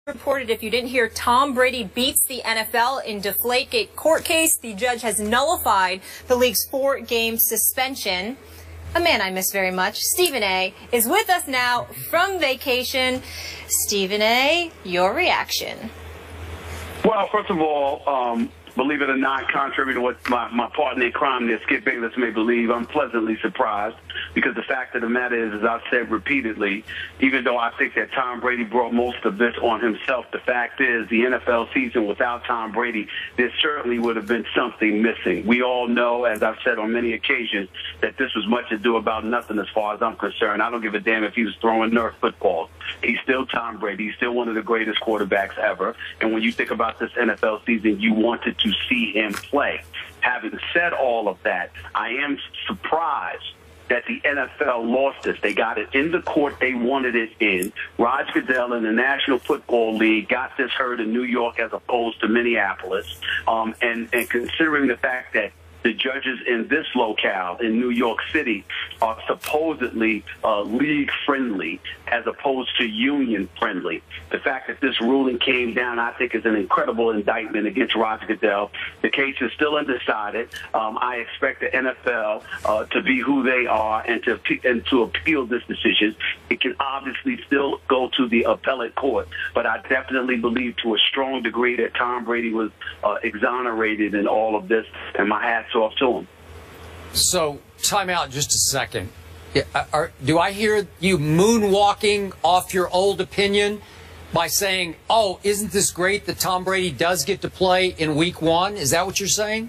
Reported, if you didn't hear, Tom Brady beats the NFL in Deflatega court case. The judge has nullified the league's 4-game suspension. A man I miss very much, Stephen A., is with us now from vacation. Stephen A., your reaction? Well, first of all, believe it or not, contrary to what my partner in crime there, Skip Bayless, may believe, I'm pleasantly surprised, because the fact of the matter is, as I've said repeatedly, even though I think that Tom Brady brought most of this on himself, the fact is the NFL season without Tom Brady, there certainly would have been something missing. We all know, as I've said on many occasions, that this was much ado about nothing as far as I'm concerned. I don't give a damn if he was throwing Nerf footballs. He's still Tom Brady. He's still one of the greatest quarterbacks ever. And when you think about this NFL season, you wanted to see him play. Having said all of that, I am surprised that the NFL lost this. They got it in the court they wanted it in. Roger Goodell and the National Football League got this heard in New York as opposed to Minneapolis. And considering the fact that the judges in this locale in New York City are supposedly league-friendly as opposed to union-friendly. The fact that this ruling came down, I think, is an incredible indictment against Roger Goodell. The case is still undecided. I expect the NFL to be who they are and to appeal this decision. It can obviously still go to the appellate court, but I definitely believe to a strong degree that Tom Brady was exonerated in all of this, and my hat's off to him. So, time out just a second. Do I hear you moonwalking off your old opinion by saying, oh, isn't this great that Tom Brady does get to play in Week 1? Is that what you're saying?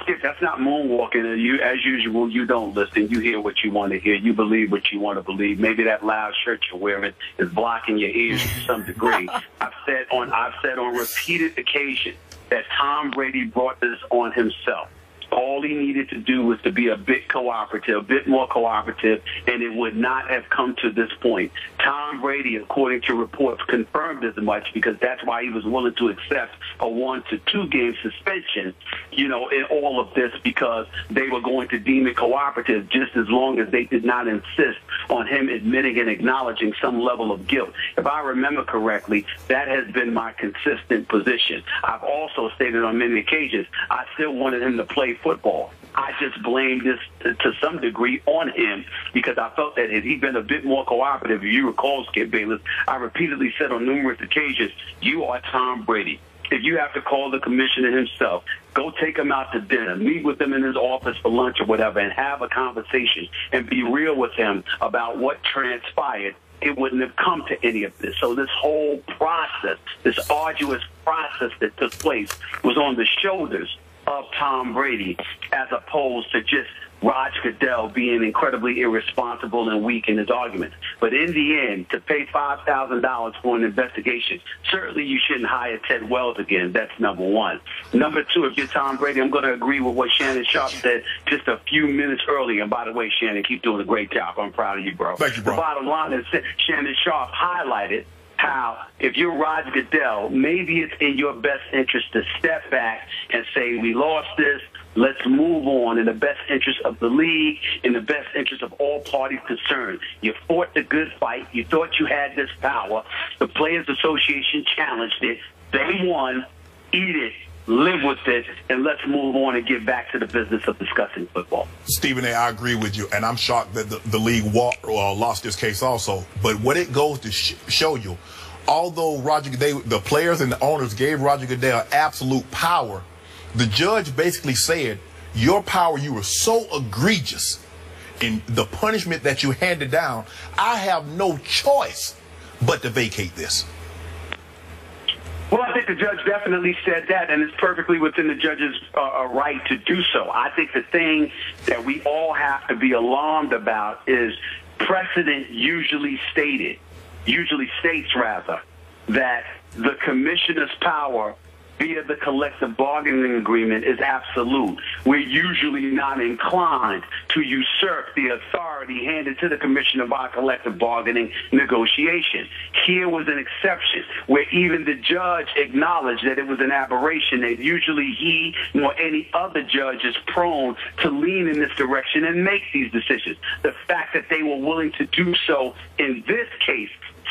Skip, that's not moonwalking. You, as usual, you don't listen. You hear what you want to hear. You believe what you want to believe. Maybe that loud shirt you're wearing is blocking your ears to some degree. I've said on repeated occasions that Tom Brady brought this on himself. All he needed to do was to be a bit cooperative, a bit more cooperative, and it would not have come to this point. Tom Brady, according to reports, confirmed as much, because that's why he was willing to accept a 1 to 2 game suspension, in all of this, because they were going to deem it cooperative just as long as they did not insist on him admitting and acknowledging some level of guilt. If I remember correctly, that has been my consistent position. I've also stated on many occasions, I still wanted him to play football. I just blamed this to some degree on him, because I felt that had he been a bit more cooperative, if you recall, Skip Bayless, I repeatedly said on numerous occasions, you are Tom Brady. If you have to call the commissioner himself, go take him out to dinner, meet with him in his office for lunch or whatever, and have a conversation and be real with him about what transpired, it wouldn't have come to any of this. So this whole process, this arduous process that took place, was on the shoulders of Tom Brady, as opposed to just Roger Goodell being incredibly irresponsible and weak in his arguments. But in the end, to pay $5,000 for an investigation, certainly you shouldn't hire Ted Wells again. That's number one. Number two, if you're Tom Brady, I'm going to agree with what Shannon Sharp said just a few minutes earlier. And by the way, Shannon, keep doing a great job. I'm proud of you, bro. Thank you, bro. The bottom line is Shannon Sharp highlighted how, if you're Roger Goodell, maybe it's in your best interest to step back and say, we lost this, let's move on in the best interest of the league, in the best interest of all parties concerned. You fought the good fight. You thought you had this power. The Players Association challenged it. They won. Eat it. Live with it, and let's move on and get back to the business of discussing football. Stephen A., I agree with you, and I'm shocked that the league lost this case also. But what it goes to show you, although the players and the owners gave Roger Goodell absolute power, the judge basically said, your power, you were so egregious in the punishment that you handed down, I have no choice but to vacate this. Well, I think the judge definitely said that, and it's perfectly within the judge's right to do so. I think the thing that we all have to be alarmed about is precedent usually states that the commissioner's power via the collective bargaining agreement is absolute. We're usually not inclined to usurp the authority handed to the commissioner by collective bargaining negotiation. Here was an exception where even the judge acknowledged that it was an aberration, that usually he nor any other judge is prone to lean in this direction and make these decisions. The fact that they were willing to do so in this case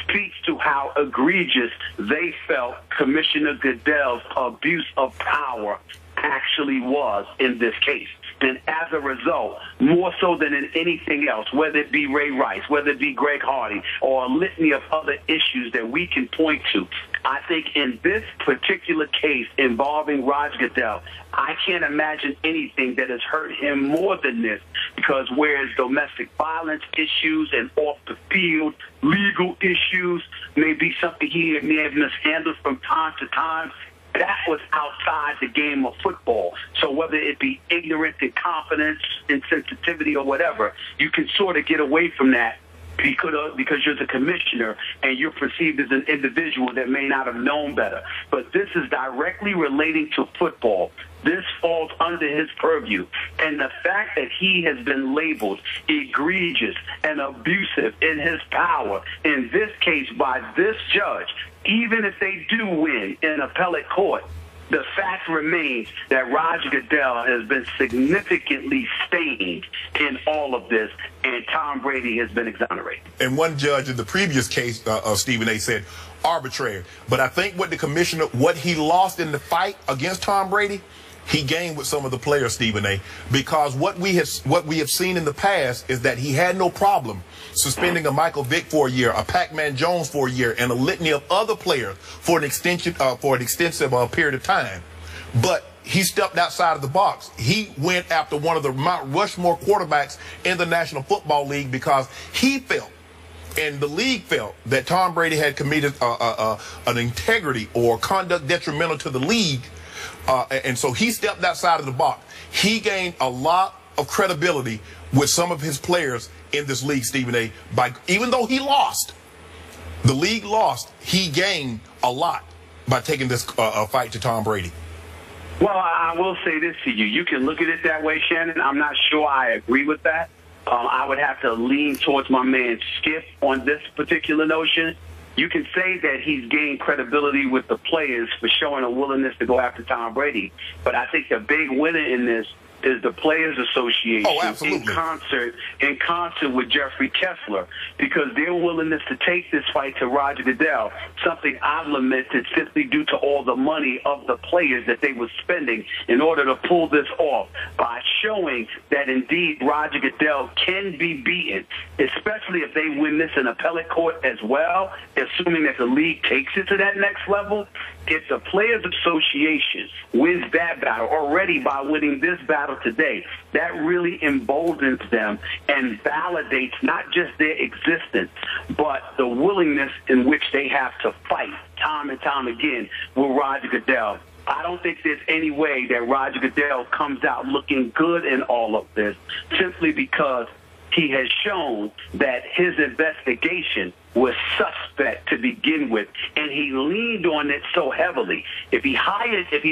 speaks to how egregious they felt Commissioner Goodell's abuse of power actually was in this case. And as a result, more so than in anything else, whether it be Ray Rice, whether it be Greg Hardy, or a litany of other issues that we can point to, I think in this particular case involving Roger Goodell, I can't imagine anything that has hurt him more than this, because whereas domestic violence issues and off-the-field legal issues may be something he may have mishandled from time to time, that was outside the game of football. So whether it be ignorance, incompetence, insensitivity, or whatever, you can sort of get away from that because you're the commissioner and you're perceived as an individual that may not have known better. But this is directly relating to football. This falls under his purview. And the fact that he has been labeled egregious and abusive in his power, in this case by this judge, even if they do win in appellate court, the fact remains that Roger Goodell has been significantly stained in all of this, and Tom Brady has been exonerated. And one judge in the previous case, Stephen A., said arbitrary. But I think what the commissioner, what he lost in the fight against Tom Brady, he gained with some of the players, Stephen A., because what we have seen in the past is that he had no problem suspending a Michael Vick for a year, a Pac-Man Jones for a year, and a litany of other players for an extensive period of time. But he stepped outside of the box. He went after one of the Mount Rushmore quarterbacks in the National Football League because he felt, and the league felt, that Tom Brady had committed an integrity or conduct detrimental to the league. And so he stepped outside of the box. He gained a lot of credibility with some of his players in this league, Stephen A. Even though he lost, the league lost, he gained a lot by taking this fight to Tom Brady. Well, I will say this to you. You can look at it that way, Shannon. I'm not sure I agree with that. I would have to lean towards my man Skip on this particular notion. You can say that he's gained credibility with the players for showing a willingness to go after Tom Brady. But I think the big winner in this is the Players Association in concert with Jeffrey Kessler, because their willingness to take this fight to Roger Goodell, something I've lamented simply due to all the money of the players that they were spending in order to pull this off, by showing that indeed Roger Goodell can be beaten, especially if they win this in appellate court as well, assuming that the league takes it to that next level. If the Players Association wins that battle already by winning this battle today, that really emboldens them and validates not just their existence, but the willingness in which they have to fight time and time again with Roger Goodell. I don't think there's any way that Roger Goodell comes out looking good in all of this, simply because he has shown that his investigation was suspect to begin with, and he leaned on it so heavily. If he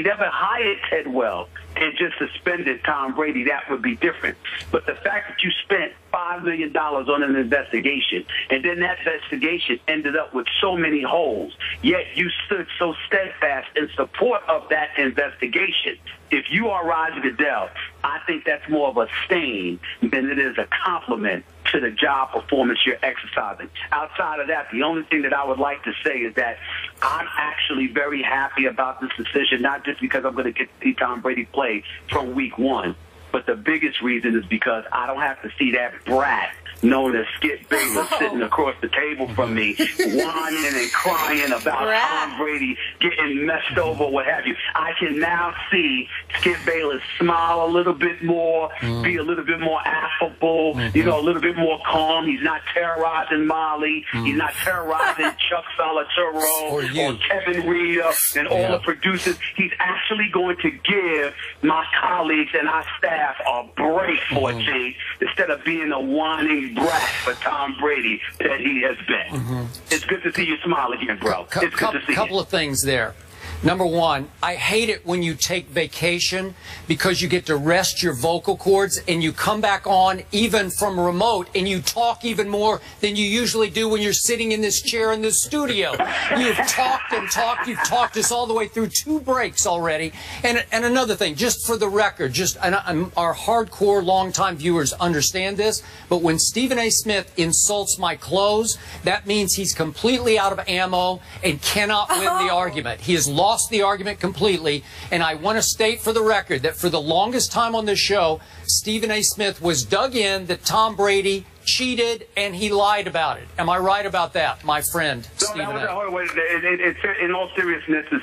never hired Ted Wells and just suspended Tom Brady, that would be different. But the fact that you spent $5 million on an investigation, and then that investigation ended up with so many holes, yet you stood so steadfast in support of that investigation. If you are Roger Goodell, I think that's more of a stain than it is a compliment to the job performance you're exercising. Outside of that, the only thing that I would like to say is that I'm actually very happy about this decision, not just because I'm going to get to see Tom Brady play from week one, but the biggest reason is because I don't have to see that brat known as Skip Bayless sitting across the table from me, whining and crying about Tom Brady getting messed over, what have you. I can now see Skip Bayless smile a little bit more, be a little bit more affable, a little bit more calm. He's not terrorizing Molly. He's not terrorizing Chuck Solitero or Kevin Rita and all the producers. He's actually going to give my colleagues and our staff a break for a change, instead of being a whining brat for Tom Brady that he has been. It's good to see you smile again, bro. It's good to see you. Couple of things there. Number one, I hate it when you take vacation because you get to rest your vocal cords and you come back on even from remote and you talk even more than you usually do when you're sitting in this chair in this studio. You've talked and talked. You've talked us all the way through 2 breaks already. And another thing, just for the record, our hardcore longtime viewers understand this, but when Stephen A. Smith insults my clothes, that means he's completely out of ammo and cannot win the argument. He has lost the argument completely, and I want to state for the record that for the longest time on this show, Stephen A. Smith was dug in that Tom Brady cheated and he lied about it. Am I right about that, my friend? In all seriousness, in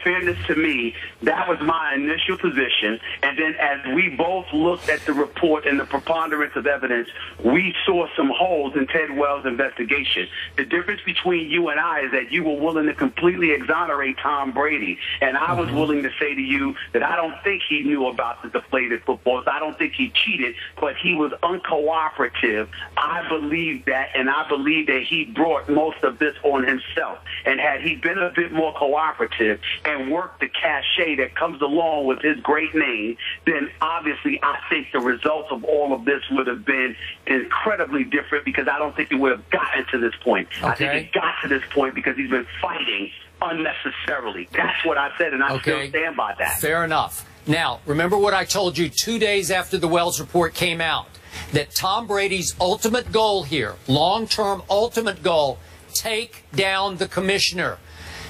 fairness to me, that was my initial position. And then as we both looked at the report and the preponderance of evidence, we saw some holes in Ted Wells' investigation. The difference between you and I is that you were willing to completely exonerate Tom Brady. And I was willing to say to you that I don't think he knew about the deflated footballs. I don't think he cheated, but he was uncooperative. I believe that, and I believe that he brought most of this on himself. And had he been a bit more cooperative and worked the cachet that comes along with his great name, then obviously I think the results of all of this would have been incredibly different, because I don't think it would have gotten to this point. Okay. I think it got to this point because he's been fighting unnecessarily. That's what I said, and I still stand by that. Fair enough. Now, remember what I told you 2 days after the Wells report came out, that Tom Brady's ultimate goal here, long-term ultimate goal, take down the commissioner,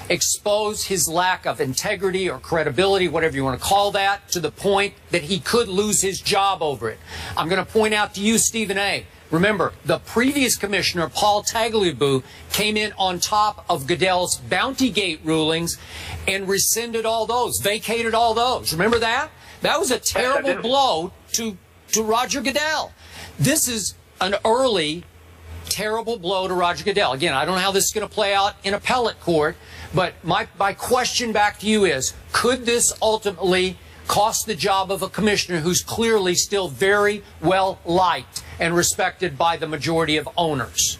expose his lack of integrity or credibility, whatever you want to call that, to the point that he could lose his job over it. I'm going to point out to you, Stephen A., remember, the previous commissioner, Paul Tagliabue, came in on top of Goodell's Bounty Gate rulings and rescinded all those, vacated all those. Remember that? That was a terrible blow to Roger Goodell. This is an early, terrible blow to Roger Goodell. Again, I don't know how this is going to play out in appellate court, but my question back to you is, could this ultimately cost the job of a commissioner who's clearly still very well liked and respected by the majority of owners?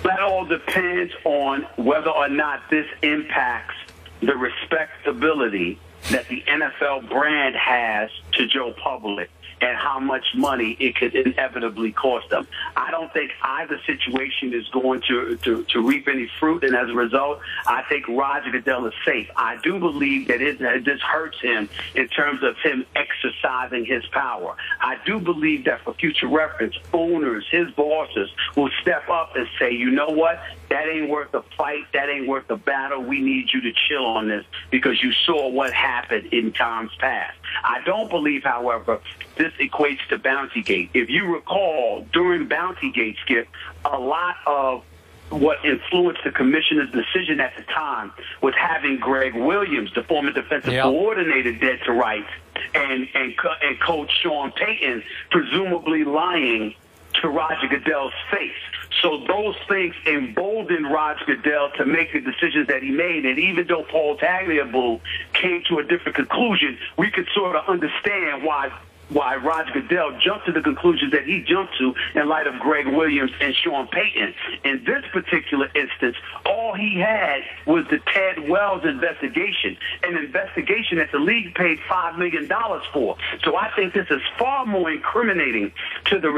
That all depends on whether or not this impacts the respectability that the NFL brand has to Joe Public and how much money it could inevitably cost them. I don't think either situation is going to reap any fruit, and as a result, I think Roger Goodell is safe. I do believe that this hurts him in terms of him exercising his power. I do believe that for future reference, owners, his bosses, will step up and say, you know what, that ain't worth the fight, that ain't worth the battle, we need you to chill on this because you saw what happened in times past. I don't believe, however, this equates to Bountygate. If you recall, during Bountygate, Skip, a lot of what influenced the commissioner's decision at the time was having Greg Williams, the former defensive coordinator, dead to rights, and Coach Sean Payton presumably lying to Roger Goodell's face. So those things emboldened Roger Goodell to make the decisions that he made. And even though Paul Tagliabue came to a different conclusion, we could sort of understand why Roger Goodell jumped to the conclusions that he jumped to in light of Greg Williams and Sean Payton. In this particular instance, all he had was the Ted Wells investigation, an investigation that the league paid $5 million for. So I think this is far more incriminating to the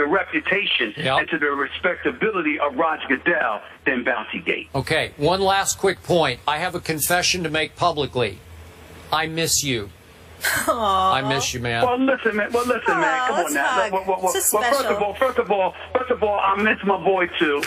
reputation and to the respectability of Roger Goodell than Bountygate. Okay, one last quick point. I have a confession to make publicly. I miss you. Aww. I miss you, man. Well, listen, man. Come on now. First of all, I miss my boy too.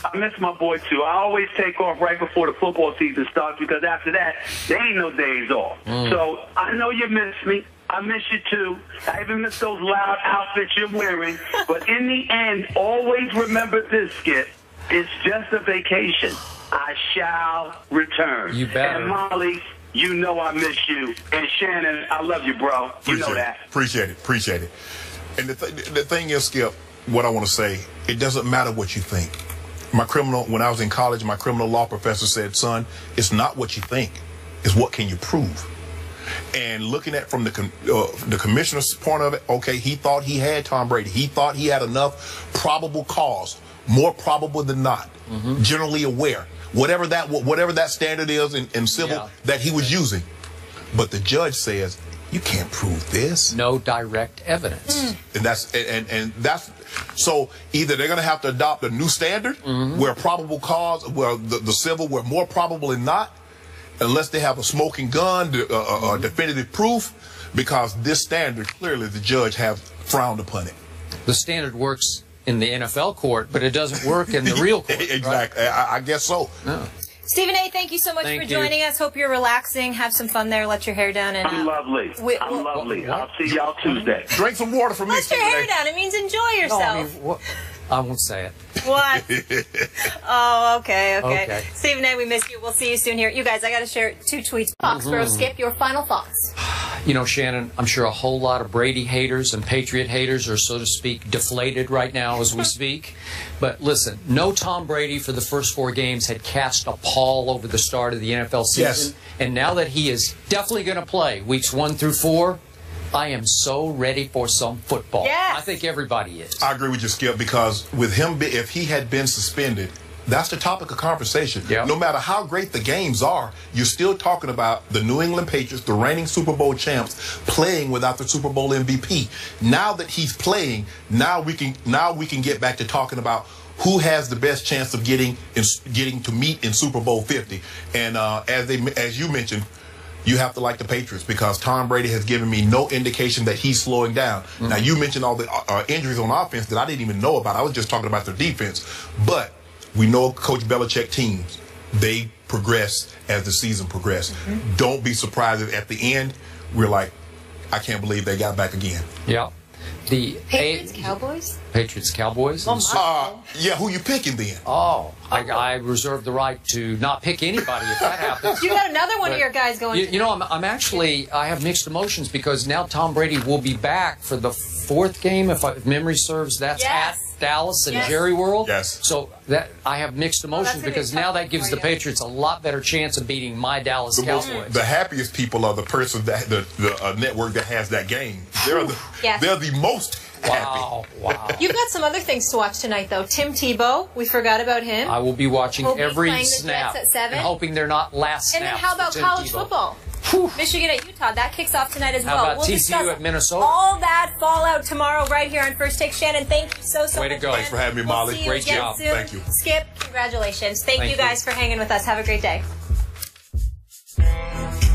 I always take off right before the football season starts because after that, there ain't no days off. So I know you miss me. I miss you too. I even miss those loud outfits you're wearing. But in the end, always remember this, Skip. It's just a vacation. I shall return. You better. And Molly, you know I miss you. And Shannon, I love you, bro. You know that. Appreciate it. And the thing is, Skip, what I want to say, it doesn't matter what you think. When I was in college, my criminal law professor said, son, it's not what you think. It's what can you prove. And looking at from the commissioner's point of it, okay, he thought he had Tom Brady. He thought he had enough probable cause, more probable than not, generally aware. whatever that standard is in civil that he was using. But the judge says, you can't prove this. No direct evidence. And that's so either they're going to have to adopt a new standard where probable cause, where the civil, where more probable than not, unless they have a smoking gun, definitive proof, because this standard, clearly the judge have frowned upon it. The standard works in the NFL court, but it doesn't work in the real court. Exactly. Right? I guess so. Yeah. Stephen A., thank you so much for joining us. Hope you're relaxing. Have some fun there. Let your hair down. And I'm lovely. I'm lovely. I'll see y'all Tuesday. Drink some water for me, Let your hair down. It means enjoy yourself. No, I won't say it. What? Oh, okay. Stephen A., we miss you. We'll see you soon here. You guys, I got to share 2 tweets. Foxborough Skip, your final thoughts. You know, Shannon, I'm sure a whole lot of Brady haters and Patriot haters are, so to speak, deflated right now as we speak. But listen, no Tom Brady for the first 4 games had cast a pall over the start of the NFL season. Yes. And now that he is definitely going to play weeks 1 through 4, I am so ready for some football. Yes. I think everybody is. I agree with you, Skip, because with him, if he had been suspended, that's the topic of conversation. Yep. No matter how great the games are, you're still talking about the New England Patriots, the reigning Super Bowl champs, playing without the Super Bowl MVP. Now that he's playing, now we can get back to talking about who has the best chance of getting to meet in Super Bowl 50. And as you mentioned, you have to like the Patriots because Tom Brady has given me no indication that he's slowing down. Now, you mentioned all the injuries on offense that I didn't even know about. I was just talking about their defense. But we know Coach Belichick teams, they progress as the season progresses. Don't be surprised if at the end we're like, I can't believe they got back again. Yeah. The Patriots-Cowboys? Patriots-Cowboys? Yeah, who you picking then? Oh, I reserve the right to not pick anybody if that happens. You got another one of your guys going. You know, I have mixed emotions because now Tom Brady will be back for the 4th game, if memory serves. That's at Dallas and Jerry World. Yes. So that I have mixed emotions because now that gives the Patriots a lot better chance of beating my Dallas Cowboys. The happiest people are the person that the network that has that game. They're the most happy. Wow. You've got some other things to watch tonight, though. Tim Tebow, we forgot about him. I will be watching every snap and 7. hoping they're not last snaps. And then how about college football? Michigan at Utah. That kicks off tonight as well. How about we'll TCU at Minnesota? All that fallout tomorrow right here on First Take. Shannon, thank you so much. Way to go. Thanks for having me, Molly. We'll see you Great again job. soon. Thank you. Skip, congratulations. Thank you guys for hanging with us. Have a great day.